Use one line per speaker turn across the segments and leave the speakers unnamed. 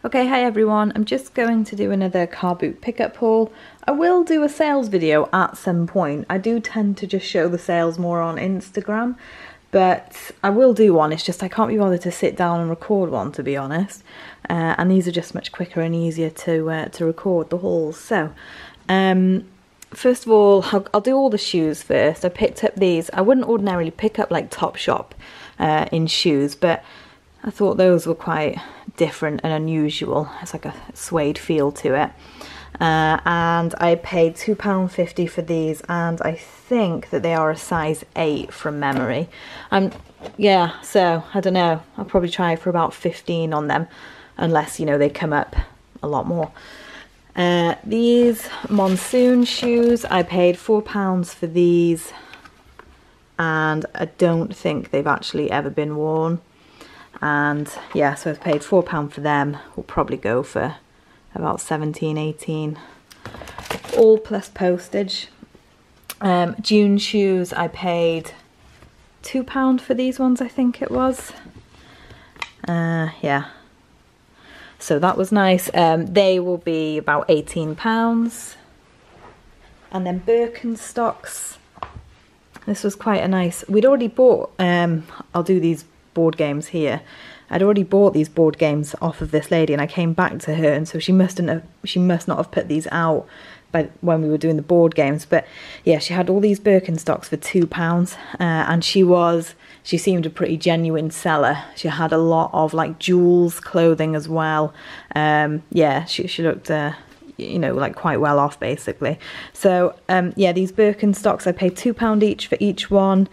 Okay, hi everyone. I'm just going to do another car boot pickup haul. I will do a sales video at some point. I do tend to just show the sales more on Instagram, but I will do one. It's just I can't be bothered to sit down and record one, to be honest. And these are just much quicker and easier to record the hauls. So, first of all, I'll do all the shoes first. I picked up these. I wouldn't ordinarily pick up like Topshop in shoes, but I thought those were quite different and unusual. It's like a suede feel to it. And I paid £2.50 for these, and I think that they are a size 8 from memory. Yeah, so I don't know. I'll probably try for about 15 on them, unless, you know, they come up a lot more. These monsoon shoes, I paid £4 for these, and I don't think they've actually ever been worn. And yeah, so I've paid £4 for them. We'll probably go for about 17, 18, all plus postage. June shoes, I paid £2 for these ones, I think it was. Yeah, so that was nice. They will be about £18. And then Birkenstocks, this was quite a nice, we'd already bought, I'll do these board games here. I'd already bought these board games off of this lady, and I came back to her, and so she must not have put these out when we were doing the board games. But yeah, she had all these Birkenstocks for £2, and she seemed a pretty genuine seller. She had a lot of like jewels, clothing as well. Yeah, she looked you know, like quite well off basically. So yeah, these Birkenstocks, I paid £2 each for each one.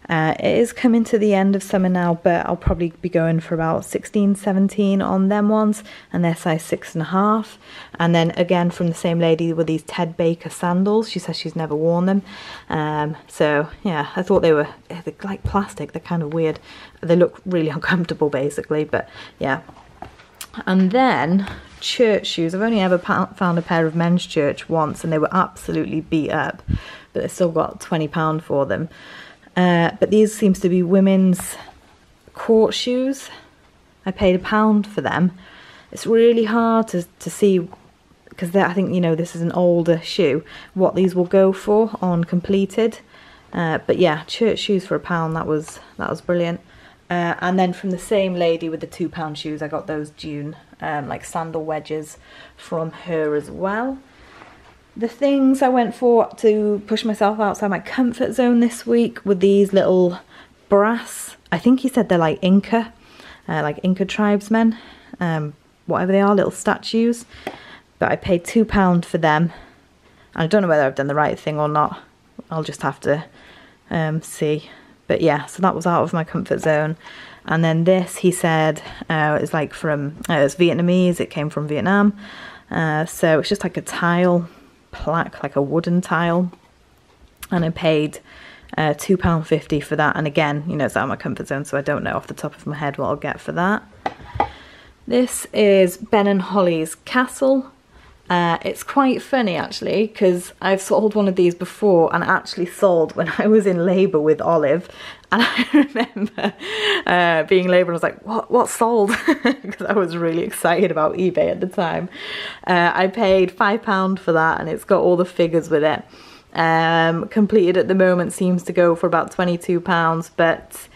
It is coming to the end of summer now, but I'll probably be going for about 16, 17 on them ones, and they're size 6.5. And then again from the same lady with these Ted Baker sandals. She says she's never worn them. So yeah, I thought they're like plastic. They're kind of weird. They look really uncomfortable basically, but yeah. And then church shoes. I've only ever found a pair of men's church once, and they were absolutely beat up, but I still got £20 for them. But these seems to be women's court shoes. I paid £1 for them. It's really hard to see, because I think, you know, this is an older shoe, what these will go for on completed. But yeah, church shoes for £1, that was brilliant. And then from the same lady with the £2 shoes, I got those June like sandal wedges from her as well. The things I went for to push myself outside my comfort zone this week were these little brass, I think he said they're like Inca tribesmen, whatever they are, little statues. But I paid £2 for them. I don't know whether I've done the right thing or not. I'll just have to see. But yeah, so that was out of my comfort zone. And then this, he said, is like from, it's Vietnamese, it came from Vietnam. So it's just like a tile plaque, like a wooden tile, and I paid £2.50 for that. And again, you know, it's out of my comfort zone, so I don't know off the top of my head what I'll get for that. This is Ben and Holly's castle. It's quite funny actually, because I've sold one of these before, and actually sold when I was in labour with Olive. And I remember being labour, and I was like, what sold? Because I was really excited about eBay at the time. I paid £5 for that, and it's got all the figures with it. Completed at the moment seems to go for about £22, but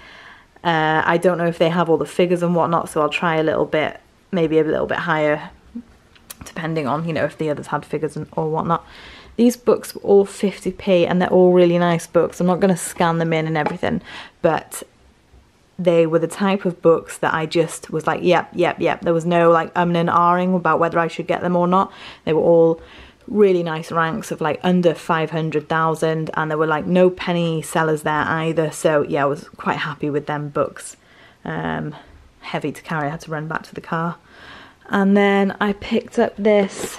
I don't know if they have all the figures and whatnot, so I'll try a little bit, maybe a little bit higher, depending on, you know, if the others had figures or whatnot. These books were all 50p, and they're all really nice books. I'm not going to scan them in and everything, but they were the type of books that I just was like, yep. There was no like and ahhing about whether I should get them or not. They were all really nice ranks of like under 500,000, and there were like no penny sellers there either. So yeah, I was quite happy with them books. Heavy to carry, I had to run back to the car. And then I picked up this,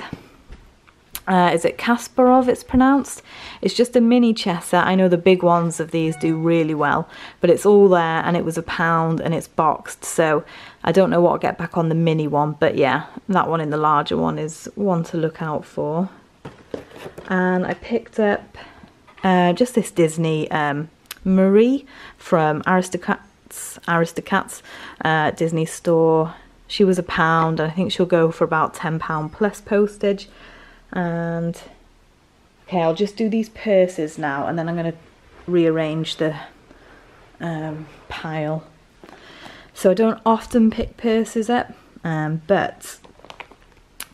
is it Kasparov it's pronounced? It's just a mini chess set. I know the big ones of these do really well, but it's all there, and it was £1, and it's boxed, so I don't know what I'll get back on the mini one, but yeah, that one in the larger one is one to look out for. And I picked up just this Disney Marie from Aristocats Disney store. She was £1, and I think she'll go for about £10 plus postage. And okay, I'll just do these purses now, and then I'm going to rearrange the pile. So I don't often pick purses up, but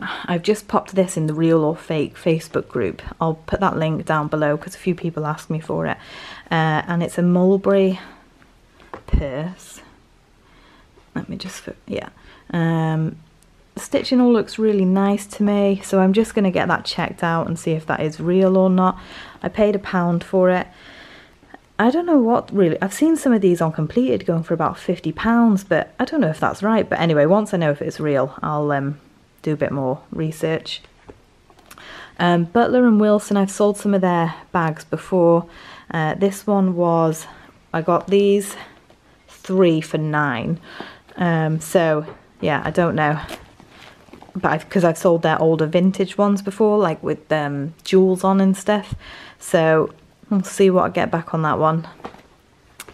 I've just popped this in the Real or Fake Facebook group. I'll put that link down below because a few people asked me for it. And it's a mulberry purse. Let me just, yeah. Stitching all looks really nice to me, so I'm just going to get that checked out and see if that is real or not. I paid £1 for it. I don't know what really, I've seen some of these on Completed going for about £50, but I don't know if that's right. But anyway, once I know if it's real, I'll do a bit more research. Butler and Wilson, I've sold some of their bags before. This one was, I got these 3 for £9. So yeah, I don't know, but because I've sold their older vintage ones before, like with jewels on and stuff. So we'll see what I get back on that one.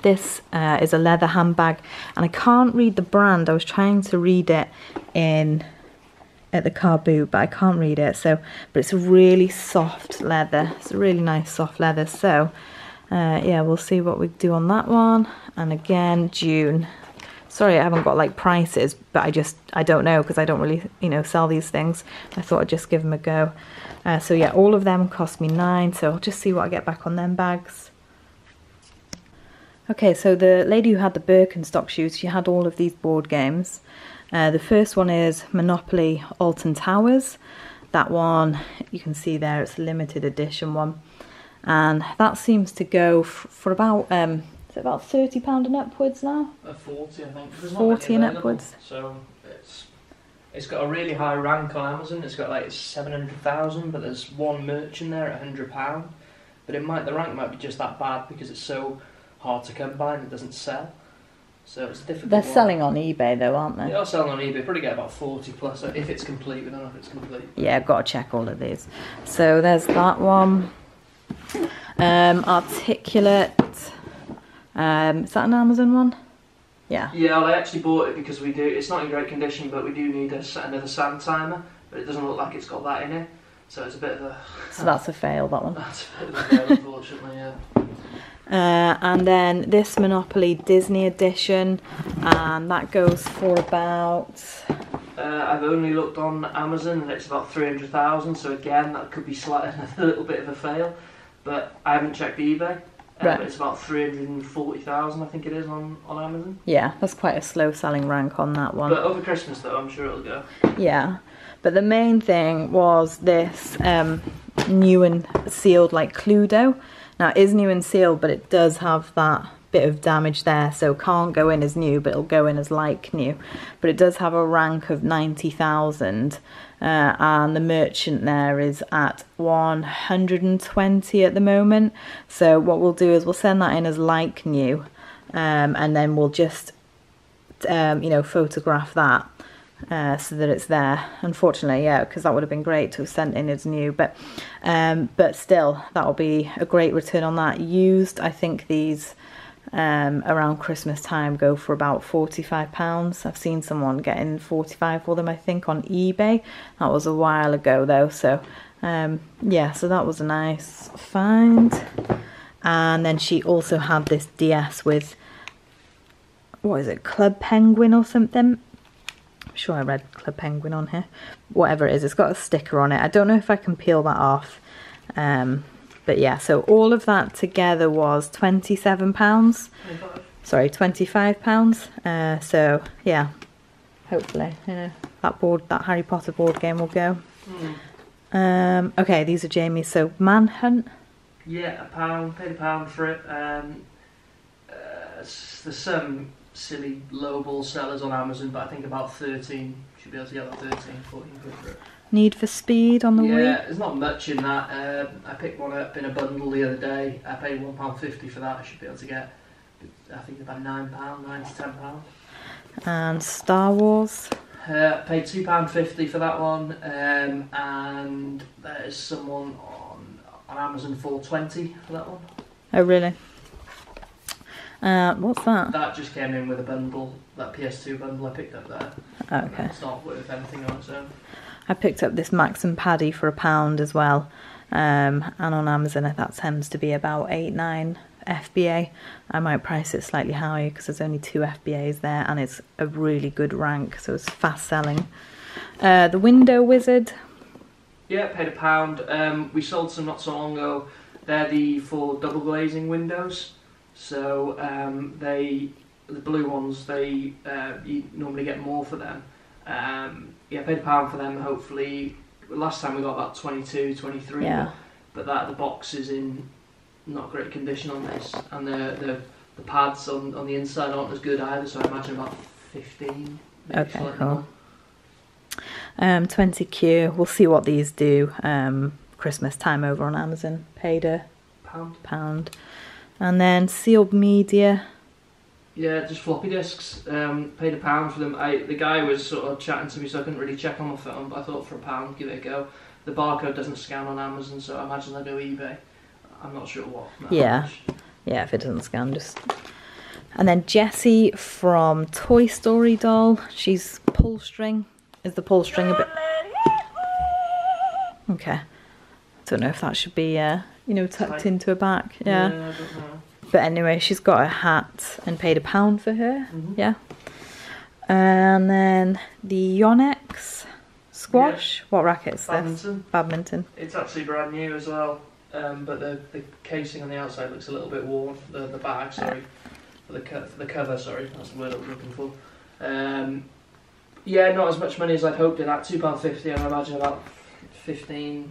This is a leather handbag, and I can't read the brand. I was trying to read it at the car boot, but I can't read it. So, but it's a really soft leather. It's a really nice soft leather. So, yeah, we'll see what we do on that one. And again, June. Sorry, I haven't got like prices, but I don't know because I don't really, you know, sell these things. I thought I'd just give them a go. So yeah, all of them cost me £9. So I'll just see what I get back on them bags. Okay, so the lady who had the Birkenstock shoes, she had all of these board games. The first one is Monopoly Alton Towers. That one, you can see there, it's a limited edition one. And that seems to go for about, is it about £30 and upwards now?
40, I think. There's
40 and upwards.
So it's got a really high rank on Amazon. It's got like 700,000, but there's one merchant there at £100. But the rank might be just that bad because it's so hard to come by and it doesn't sell. So it's difficult.
They're selling on eBay though, aren't they?
They are selling on eBay. Probably get about 40 plus if it's complete. We don't know if it's complete.
Yeah, I've got to check all of these. So there's that one. Articulate. Is that an Amazon one? Yeah.
Yeah, well, I actually bought it because it's not in great condition, but we do need another sand timer. But it doesn't look like it's got that in it. So it's a bit of a...
So that's a fail, that one.
That's a bit of a fail, unfortunately, yeah.
And then this Monopoly Disney edition, and that goes for about...
I've only looked on Amazon and it's about 300,000, so again that could be a little bit of a fail, but I haven't checked eBay. Right. But it's about 340,000, I think it is, on Amazon.
Yeah, that's quite a slow selling rank on that one.
But over Christmas though, I'm sure it'll go.
Yeah, but the main thing was this new and sealed like Cluedo. Now it is new and sealed, but it does have that bit of damage there, so can't go in as new, but it'll go in as like new. But it does have a rank of 90,000, and the merchant there is at 120 at the moment. So what we'll do is we'll send that in as like new, and then we'll just you know, photograph that so that it's there. Unfortunately, yeah, because that would have been great to have sent in as new, but still, that'll be a great return on that. Used, I think these around Christmas time go for about £45. I've seen someone getting 45 for them, I think, on eBay. That was a while ago though, so yeah, so that was a nice find. And then she also had this DS with, what is it, Club Penguin or something? I'm sure I read Club Penguin on here. Whatever it is, it's got a sticker on it. I don't know if I can peel that off. But yeah, so all of that together was £27. 25. Sorry, £25. So yeah, hopefully, you know, that Harry Potter board game will go. Okay, these are Jamie's. So Manhunt.
Yeah, £1. Paid £1 for it. There's some silly lowball sellers on Amazon, but I think about 13. Should be able to get that 13, 14 quid for it.
Need for Speed on the Wii?
Yeah, there's not much in that. I picked one up in a bundle the other day. I paid £1.50 for that. I should be able to get, I think, about £9 to £10.
And Star Wars?
Paid £2.50 for that one, and there's someone on Amazon for £20 for that one.
Oh really? What's that?
That just came in with a bundle, that PS2 bundle I picked up there.
Okay.
It's not worth anything on its own.
I picked up this Max and Paddy for £1 as well. And on Amazon that tends to be about 8-9 FBA. I might price it slightly higher because there's only 2 FBAs there and it's a really good rank, so it's fast selling. The Window Wizard.
Yeah, paid £1. We sold some not so long ago. They're for double glazing windows. So the blue ones, you normally get more for them. Yeah, paid £1 for them. Hopefully, last time we got about 22, 23.
Yeah.
But the box is in not great condition on this, and the pads on the inside aren't as good either. So I imagine about 15.
Okay, cool. 20Q. We'll see what these do. Christmas time over on Amazon. Paid £1. And then sealed media.
Yeah, just floppy disks. Paid £1 for them. The guy was sort of chatting to me, so I couldn't really check on my phone, but I thought for £1, give it a go. The barcode doesn't scan on Amazon, so I imagine they do eBay. I'm not sure what.
Yeah, yeah. If it doesn't scan, just. And then Jessie from Toy Story doll. She's pull string. Is the pull string a bit? Okay. Don't know if that should be, tucked into her back. Yeah.
I don't know.
But anyway, she's got a hat and paid £1 for her.
Mm-hmm.
Yeah. And then the Yonex squash. Yeah. What racket is this? Badminton.
It's actually brand new as well, but the casing on the outside looks a little bit worn. The bag, sorry, for the cover. Sorry, that's the word I was looking for. Yeah, not as much money as I'd hoped in that. £2.50, I imagine about 15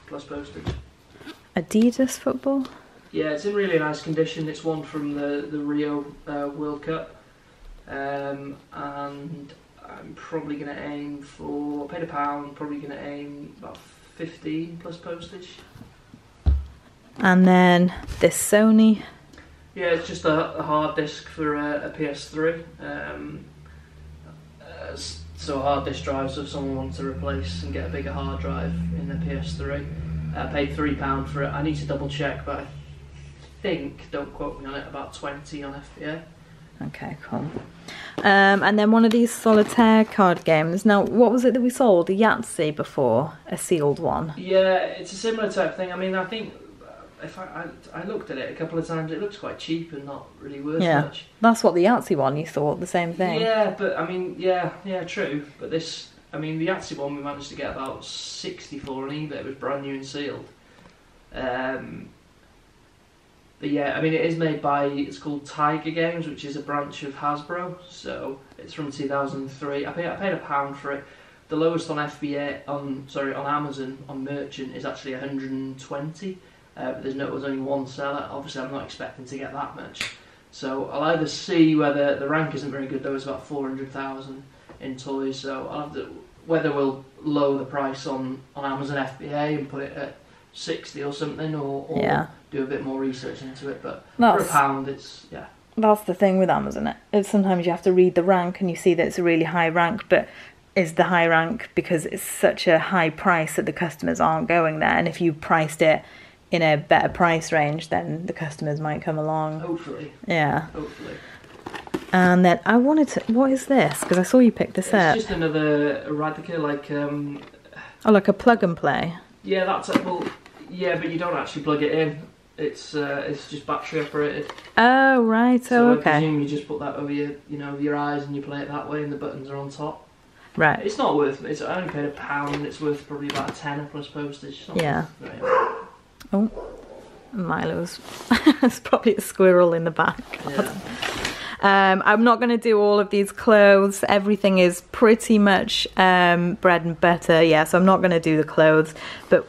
plus postage.
Adidas football.
Yeah, it's in really nice condition. It's one from the Rio World Cup, and I'm probably going to aim for, paid £1, probably going to aim about 15 plus postage.
And then this Sony.
Yeah, it's just a hard disk for a PS3. So a hard disk drive, so if someone wants to replace and get a bigger hard drive in the PS3. I paid £3 for it. I need to double check, but I think, don't quote me on it, about 20 on FBA.
Okay, cool. And then one of these solitaire card games. Now, what was it that we sold? A Yahtzee before, a sealed one.
Yeah, it's a similar type thing. I mean, I think if I looked at it a couple of times, it looks quite cheap and not really worth much. That's
what the Yahtzee one, you thought, the same thing.
Yeah, but I mean, yeah, true. But this, I mean, the Yahtzee one we managed to get about 64 on eBay. It was brand new and sealed. But yeah, I mean, it is made by, it's called Tiger Games, which is a branch of Hasbro. So it's from 2003. I paid £1 for it. The lowest on FBA, on Amazon, on Merchant, is actually 120. But there's only one seller. Obviously, I'm not expecting to get that much. So I'll either see whether the rank isn't very good. Though it's about 400,000 in toys. So I'll have to, whether we'll lower the price on Amazon FBA and put it at 60 or something, or do a bit more research into it. But for £1, it's
That's the thing with Amazon. Sometimes you have to read the rank and you see that it's a really high rank, but is the high rank because it's such a high price that the customers aren't going there? And if you priced it in a better price range, then the customers might come along.
Hopefully.
Yeah.
Hopefully.
And then I wanted to... What is this? Because I saw you pick this up.
It's just another Eradicate, like...
Oh, like a plug and play?
Yeah, that's it. Well, yeah, but you don't actually plug it in. It's just battery operated.
Oh, right.
So
okay.
I presume you just put that over your eyes and you play it that way, and the buttons are on top.
Right.
It's not worth... I only paid £1. It's worth probably about a tenner plus postage.
Yeah. Oh, Milo's. There's probably a squirrel in the back.
Yeah.
I'm not going to do all of these clothes. Everything is pretty much bread and butter. Yeah, so I'm not going to do the clothes. But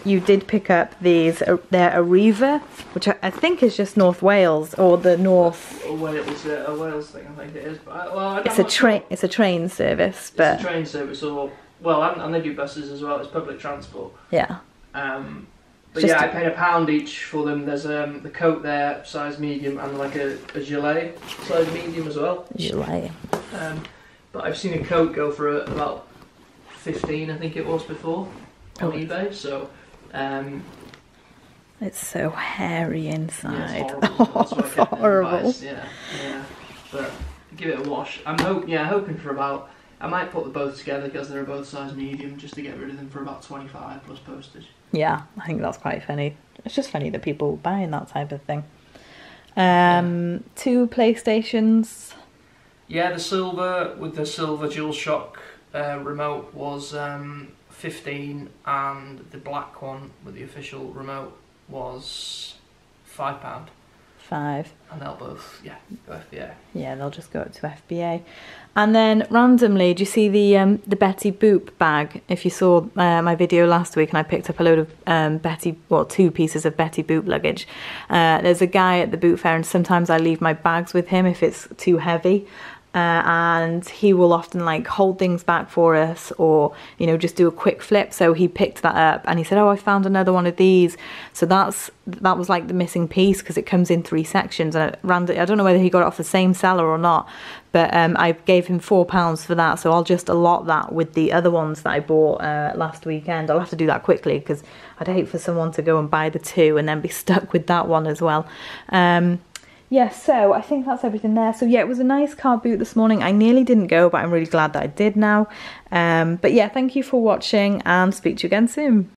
you did pick up these. They're Arriva, which I think is just North Wales or the North.
A Wales thing, I think it is. But
it's a train. It's a train service, but
it's a train service, and they do buses as well. It's public transport.
Yeah.
But just I paid £1 each for them. There's the coat there, size medium, and like a gilet, size medium as well.
Gilet.
But I've seen a coat go for about 15, I think it was before, on eBay. So
It's so hairy inside.
Yeah, it's horrible. That's why I
It's
kept it in the
horrible.
vice. Yeah. But give it a wash. I'm hoping for about. I might put the both together because they're both size medium, just to get rid of them for about 25 plus postage.
Yeah, I think that's quite funny. It's just funny that people buying that type of thing. 2 PlayStations.
Yeah, the silver with the silver DualShock remote was 15, and the black one with the official remote was £5.
5.
And they'll both, go FBA.
Yeah, they'll just go up to FBA. And then randomly, do you see the Betty Boop bag? If you saw my video last week and I picked up a load of 2 pieces of Betty Boop luggage. There's a guy at the boot fair, and sometimes I leave my bags with him if it's too heavy. And he will often like hold things back for us, or just do a quick flip. So he picked that up and he said, oh, I found another one of these. So that was like the missing piece, because it comes in 3 sections, and I don't know whether he got it off the same seller or not, but I gave him £4 for that. So I'll just allot that with the other ones that I bought last weekend. I'll have to do that quickly, because I'd hate for someone to go and buy the 2 and then be stuck with that one as well. Yeah, so I think that's everything there. So yeah, it was a nice car boot this morning. I nearly didn't go, but I'm really glad that I did now. But yeah, thank you for watching, and speak to you again soon.